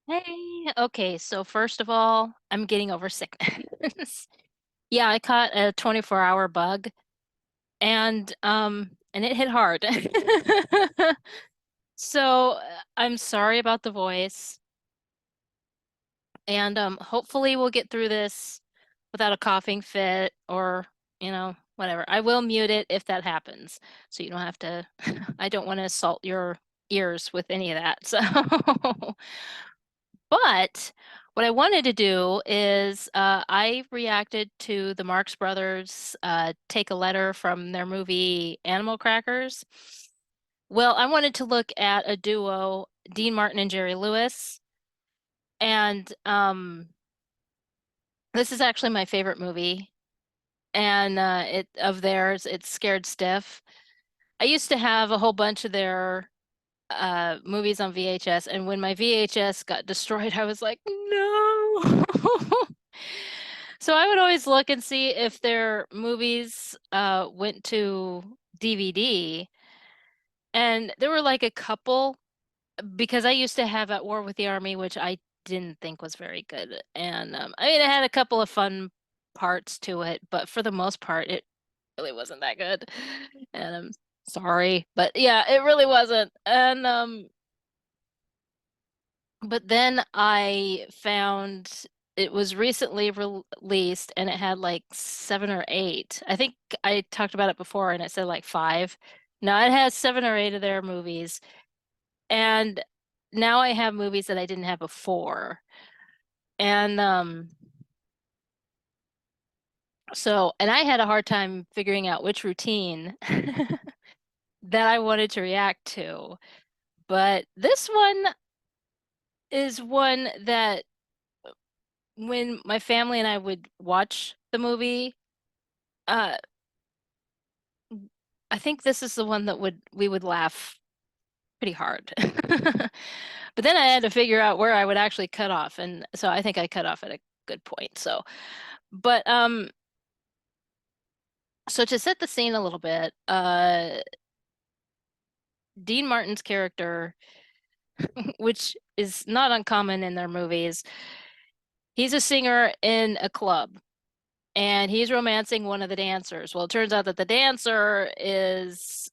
Hey, okay, so first of all, I'm getting over sickness. Yeah, I caught a 24-hour bug and it hit hard. So, I'm sorry about the voice and hopefully we'll get through this without a coughing fit or, whatever. I will mute it if that happens. So you don't have to I don't want to assault your ears with any of that. So But what I wanted to do is I reacted to the Marx Brothers take a letter from their movie Animal Crackers. Well, I wanted to look at a duo, Dean Martin and Jerry Lewis, and this is actually my favorite movie, and it of theirs. It's Scared Stiff. I used to have a whole bunch of their movies on VHS, and when my VHS got destroyed, I was like, no. So I would always look and see if their movies went to DVD, and there were like a couple because I used to have At War with the Army, which I didn't think was very good. And I mean, it had a couple of fun parts to it, but for the most part, it really wasn't that good. And I'm sorry, but yeah, it really wasn't. And but then I found it was recently released and it had like seven or eight. I think I talked about it before and it said like five. No, it has seven or eight of their movies. And now I have movies that I didn't have before. And and I had a hard time figuring out which routine that I wanted to react to. But this one is one that when my family and I would watch the movie, uh I think this is the one that we would laugh pretty hard. But then I had to figure out where I would actually cut off, and so I think I cut off at a good point. But so to set the scene a little bit, Dean Martin's character, which is not uncommon in their movies, he's a singer in a club and he's romancing one of the dancers. Well, it turns out that the dancer is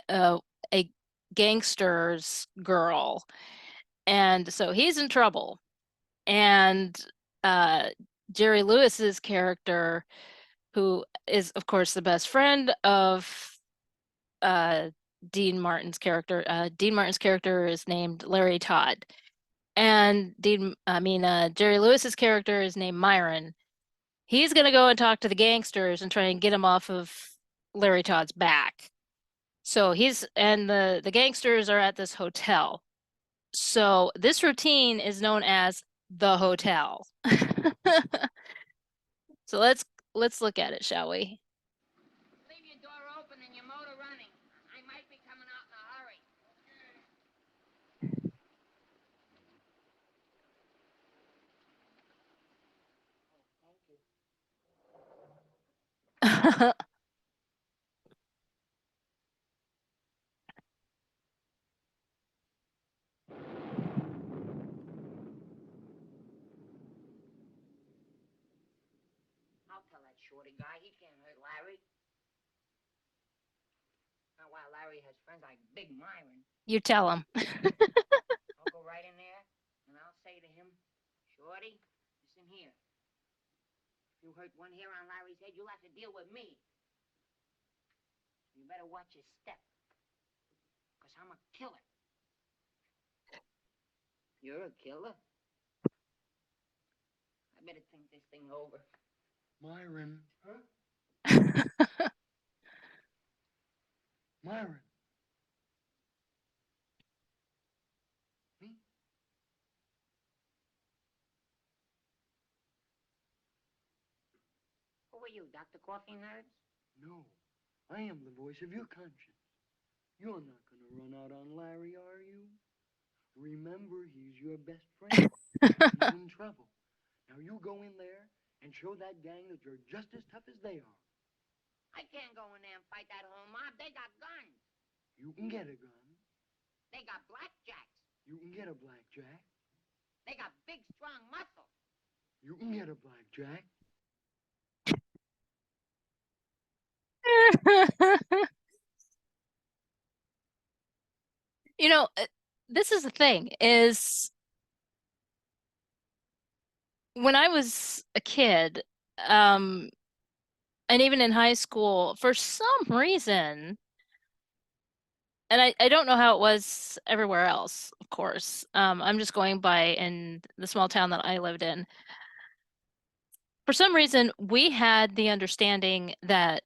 uh, a gangster's girl. And so he's in trouble. And uh, Jerry Lewis's character, who is, of course, the best friend of uh, Dean Martin's character is named Larry Todd. And Jerry Lewis's character is named Myron. He's gonna go and talk to the gangsters and try and get him off of Larry Todd's back. So the gangsters are at this hotel. So this routine is known as the hotel. So let's look at it, shall we? Leave your door open and your motor running. I might be coming out in a hurry. I'll tell that shorty guy. He can't hurt Larry. Not while Larry has friends like Big Myron. You tell him. I'll go right in there and I'll say to him, Shorty, listen here. If you hurt one hair on Larry's head, you'll have to deal with me. You better watch your step. Because I'm a killer. You're a killer? I better think this thing over. Myron. Huh? Myron. Me? Who are you, Dr. Coffee Nerds? No. I am the voice of your conscience. You're not going to run out on Larry, are you? Remember, he's your best friend. He's in trouble. Now you go in there and show that gang that you're just as tough as they are. I can't go in there and fight that whole mob. They got guns. You can get a gun. They got blackjacks. You can get a blackjack. They got big, strong muscles. You can get a blackjack. You know, this is the thing is when I was a kid, um, and even in high school, for some reason, and I don't know how it was everywhere else, of course. I'm just going by in the small town that I lived in. For some reason, we had the understanding that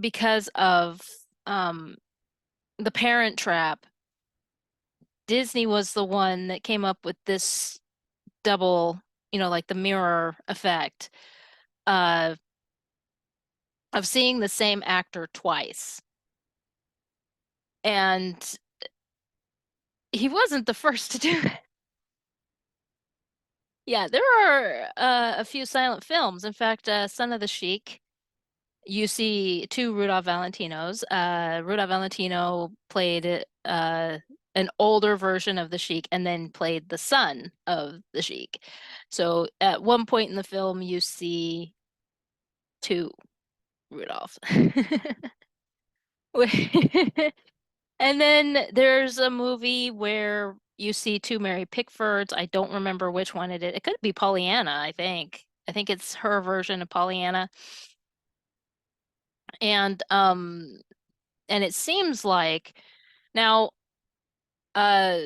because of um, the Parent Trap, Disney was the one that came up with this double, like the mirror effect uh, of seeing the same actor twice. And he wasn't the first to do it. Yeah, there are a few silent films. In fact, Son of the Sheik, you see two Rudolph Valentinos. Rudolph Valentino played an older version of the Sheik and then played the son of the Sheik. So at one point in the film, you see two Rudolphs. And then there's a movie where you see two Mary Pickfords. I don't remember which one it is. It could be Pollyanna, I think. I think it's her version of Pollyanna. And it seems like now uh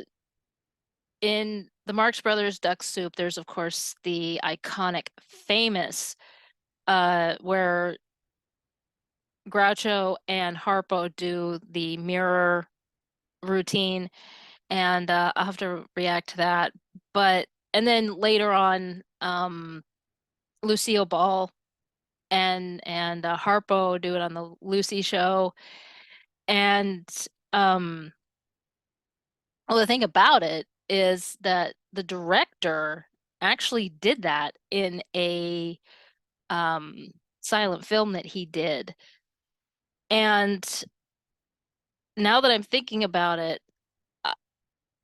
in the Marx Brothers Duck Soup, there's of course the iconic famous where Groucho and Harpo do the mirror routine, and I'll have to react to that. But and then later on, Lucille Ball and Harpo do it on the Lucy Show, and um, well, the thing about it is that the director actually did that in a um, silent film that he did, and now that I'm thinking about it.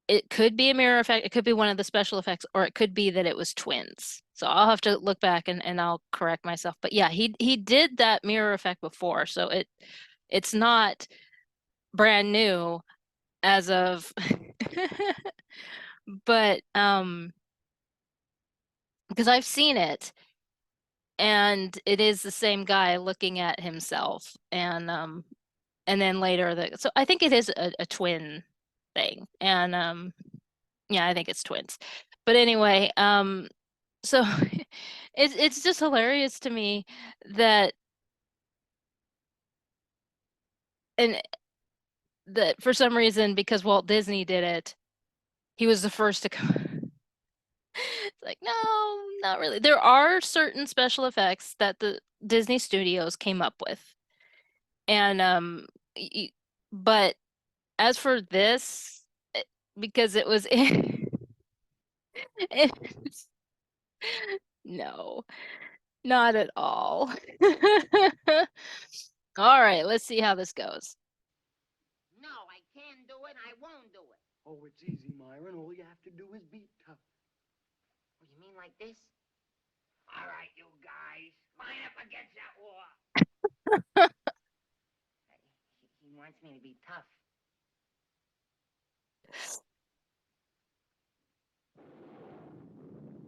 It could be a mirror effect, it could be one of the special effects, or it could be that it was twins. So I'll have to look back and I'll correct myself. But yeah, he did that mirror effect before, so it's not brand new as of but because I've seen it and it is the same guy looking at himself and then later so I think it is a twin thing. And yeah, I think it's twins. But anyway, so it's just hilarious to me that and that for some reason because Walt Disney did it, he was the first to come. It's like, no, not really. There are certain special effects that the Disney studios came up with. And y- but as for this, because it was it's, no, not at all. All right, let's see how this goes. No, I can't do it, and I won't do it. Oh, it's easy, Myron. All you have to do is be tough. What, you mean like this? All right, you guys, line up against that wall. He wants me to be tough.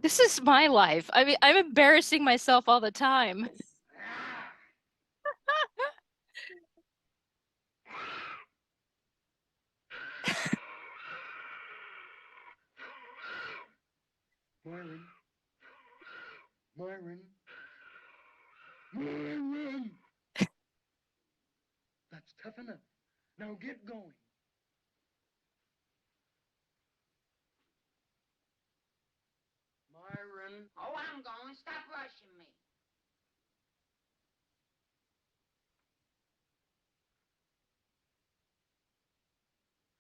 This is my life. I mean, I'm embarrassing myself all the time. Myron. Myron. Myron! That's tough enough. Now get going. Myron. Oh, I'm going. Stop rushing me.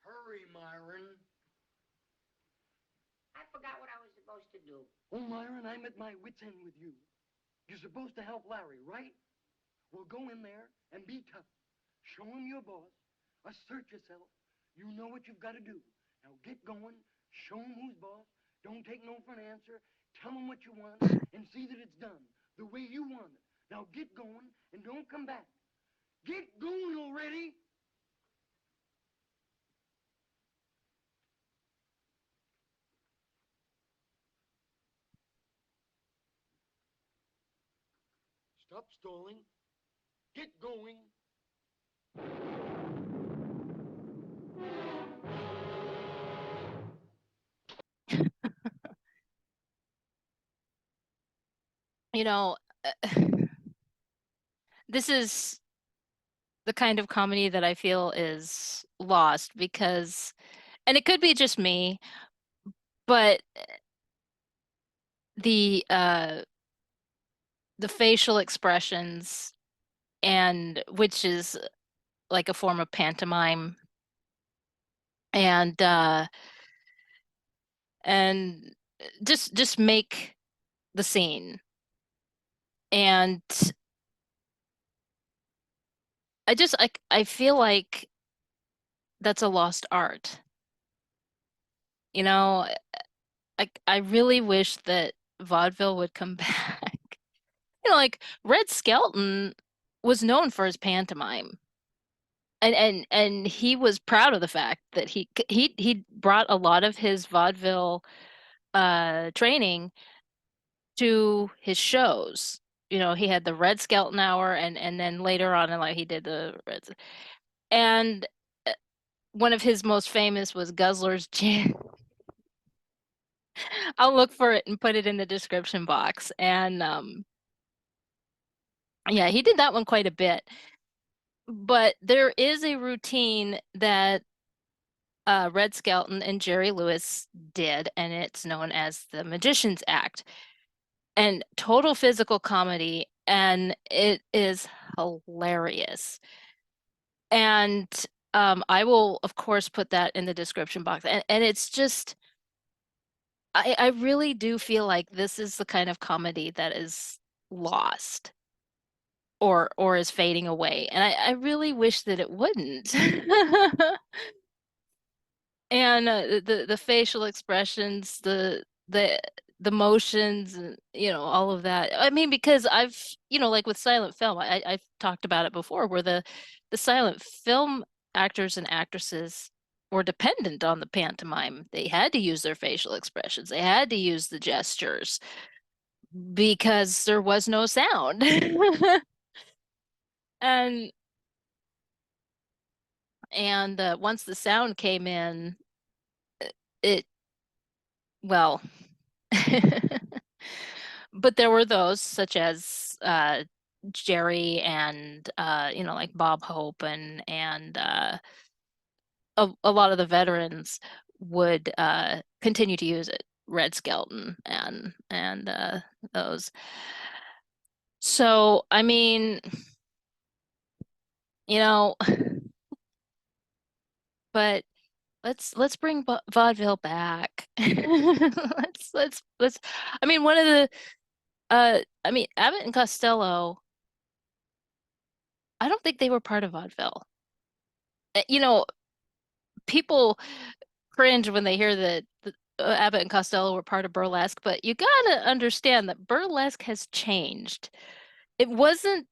Hurry, Myron. I forgot what I was supposed to do. Oh, Myron, I'm at my wit's end with you. You're supposed to help Larry, right? Well, go in there and be tough. Show him your boss. Assert yourself. You know what you've got to do. Now get going. Show 'em who's boss. Don't take no for an answer. Tell 'em what you want and see that it's done the way you want it. Now get going and don't come back. Get going already. Stop stalling. Get going. You know, this is the kind of comedy that I feel is lost because, and it could be just me, but the uh the facial expressions, and which is like a form of pantomime, and and just make the scene. And I feel like that's a lost art. You know, I really wish that vaudeville would come back. Like Red Skelton was known for his pantomime. And he was proud of the fact that he brought a lot of his vaudeville training to his shows. He had the Red Skelton Hour, and then later on in life he did the Red. And one of his most famous was Guzzler's Gin. I'll look for it and put it in the description box. And yeah, he did that one quite a bit. But there is a routine that Red Skelton and Jerry Lewis did, and it's known as the Magician's Act. And total physical comedy, and it is hilarious. And I will, of course, put that in the description box. And it's just, I really do feel like this is the kind of comedy that is lost or is fading away. And I really wish that it wouldn't. And the facial expressions, the the motions, and all of that. I mean, because I've like with silent film, I've talked about it before, where the silent film actors and actresses were dependent on the pantomime. They had to use their facial expressions. They had to use the gestures because there was no sound. And once the sound came in, it well. But there were those such as Jerry and like Bob Hope and a lot of the veterans would continue to use it. Red Skelton and those. So I mean, you know, but let's bring vaudeville back. Let's. I mean, one of the I mean, Abbott and Costello, I don't think they were part of vaudeville. You know, people cringe when they hear that Abbott and Costello were part of burlesque, but you gotta understand that burlesque has changed. It wasn't,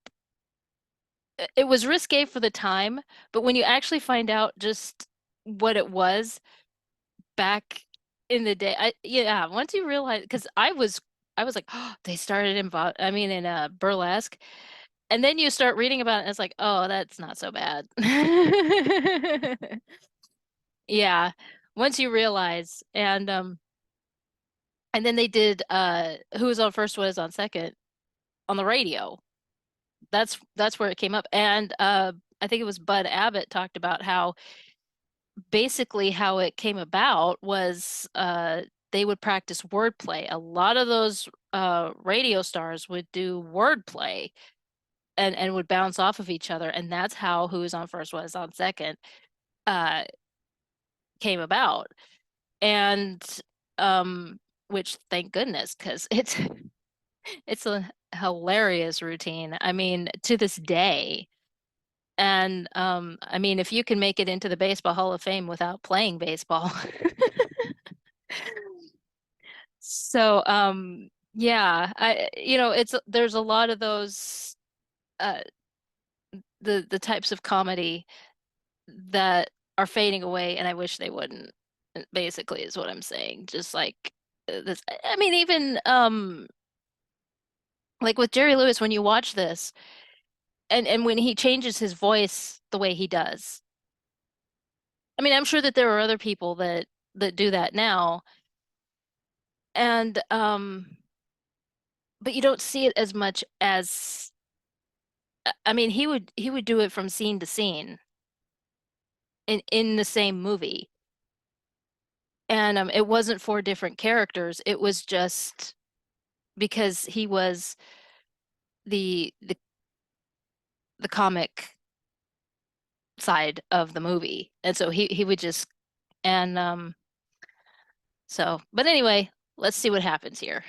it was risque for the time, but when you actually find out just what it was back in the day, yeah, once you realize, because I was like, oh, they started in burlesque. And then you start reading about it, and it's like, oh, that's not so bad. Yeah, once you realize, and then they did Who Was on First, What Is on Second on the radio. That's where it came up. And I think it was Bud Abbott talked about how basically how it came about was they would practice wordplay. A lot of those radio stars would do wordplay and would bounce off of each other, and that's how Who Was on First, What Is on Second uh came about. And which thank goodness, because it's a hilarious routine. I mean, to this day. And I mean, if you can make it into the Baseball Hall of Fame without playing baseball, So, yeah, it's there's a lot of those uh the types of comedy that are fading away, and I wish they wouldn't. Basically, is what I'm saying. Just like this, I mean, even like with Jerry Lewis, when you watch this, and when he changes his voice the way he does. I mean, I'm sure that there are other people that do that now, and but you don't see it as much as I mean, he would do it from scene to scene in the same movie. And it wasn't for different characters. It was just because he was the the comic side of the movie. And so he would just and so but anyway, let's see what happens here.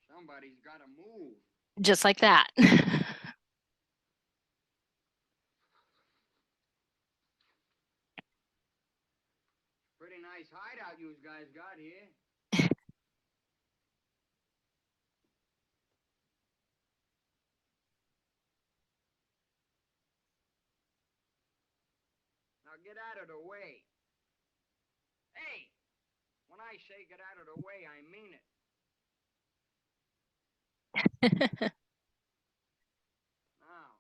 Somebody's got to move. Just like that. Pretty nice hideout you guys got here. Now get out of the way. Hey, when I say get out of the way, I mean it. Now,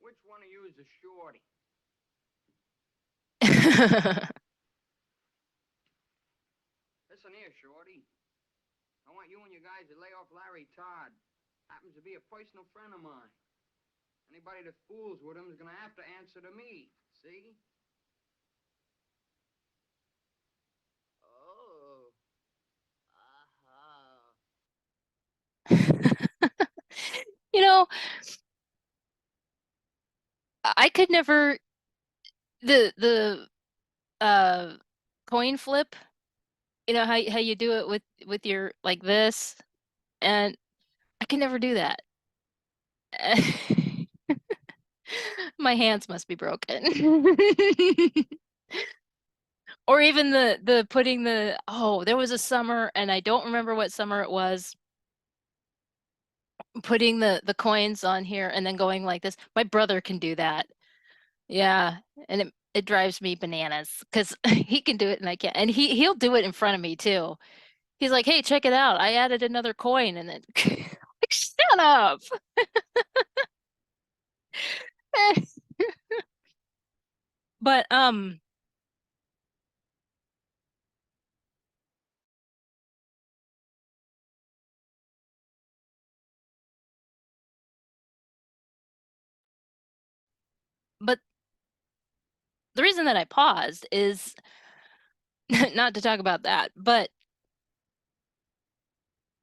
which one of you is a shorty? Listen here, shorty. I want you and your guys to lay off Larry Todd. Happens to be a personal friend of mine. Anybody that fools with him is gonna have to answer to me. See? Oh. Uh-huh. You know, I could never the uh coin flip, how you do it with your like this, and I can never do that. My hands must be broken. Or even the putting there was a summer and I don't remember what summer it was, putting the coins on here and then going like this. My brother can do that. Yeah, and it drives me bananas because he can do it and I can't. And he'll do it in front of me too. He's like, "Hey, check it out. I added another coin." And then like, shut up. But but the reason that I paused is not to talk about that, but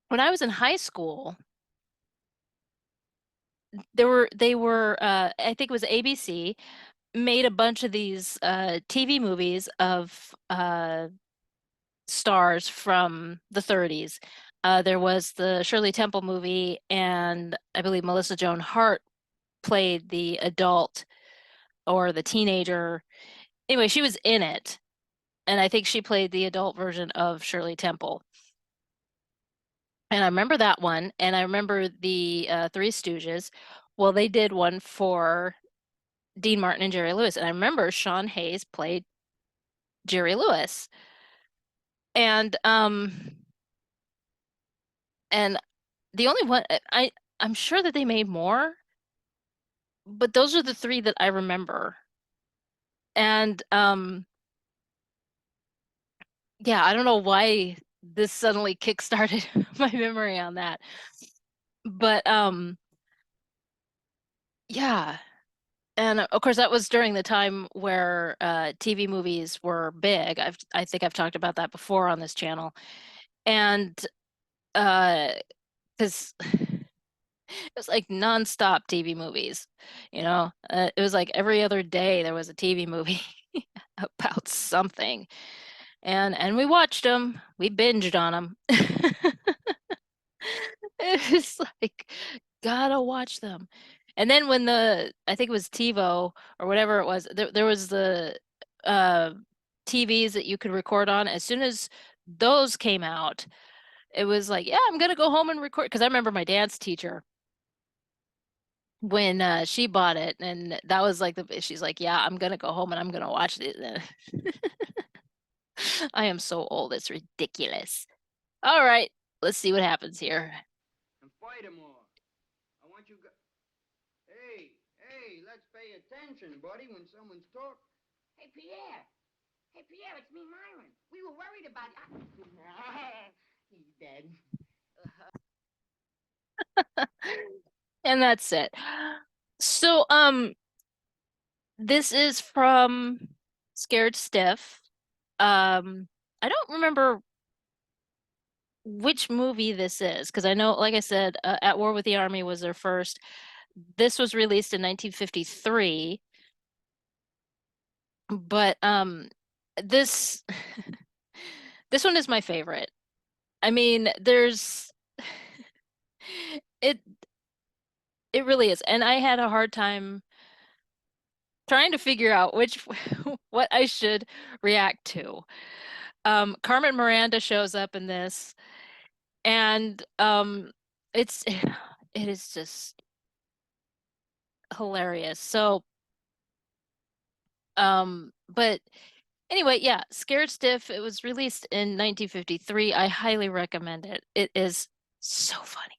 when I was in high school, they were I think it was ABC made a bunch of these TV movies of stars from the 30s. There was the Shirley Temple movie, and I believe Melissa Joan Hart played the adult or the teenager. Anyway, she was in it, and I think she played the adult version of Shirley Temple. And I remember that one, and I remember the Three Stooges. Well, they did one for Dean Martin and Jerry Lewis, and I remember Sean Hayes played Jerry Lewis. And and the only one I'm sure that they made more, but those are the three that I remember. And yeah, I don't know why this suddenly kickstarted my memory on that. But yeah. And of course that was during the time where TV movies were big. I think I've talked about that before on this channel. And uh because it was like nonstop TV movies, it was like every other day there was a TV movie about something. And we watched them. We binged on them. It's like gotta watch them. And then when I think it was TiVo or whatever it was, there was the uh TVs that you could record on. As soon as those came out, it was like, yeah, I'm gonna go home and record. Because I remember my dance teacher when she bought it, and that was like she's like, yeah, I'm gonna go home and I'm gonna watch it. I am so old, it's ridiculous. All right, let's see what happens here. And furthermore, I want you. Hey, let's pay attention, buddy, when someone's talking. Hey, Pierre. Hey, Pierre, it's me, Myron. We were worried about you. He's dead. And that's it. So, this is from Scared Stiff. I don't remember which movie this is because I know, like I said, At War with the Army was their first. This was released in 1953, but this this one is my favorite. I mean, there's it it really is. And I had a hard time trying to figure out which what I should react to. Carmen Miranda shows up in this, and it's it is just hilarious. So, but anyway, yeah, Scared Stiff, it was released in 1953. I highly recommend it. It is so funny.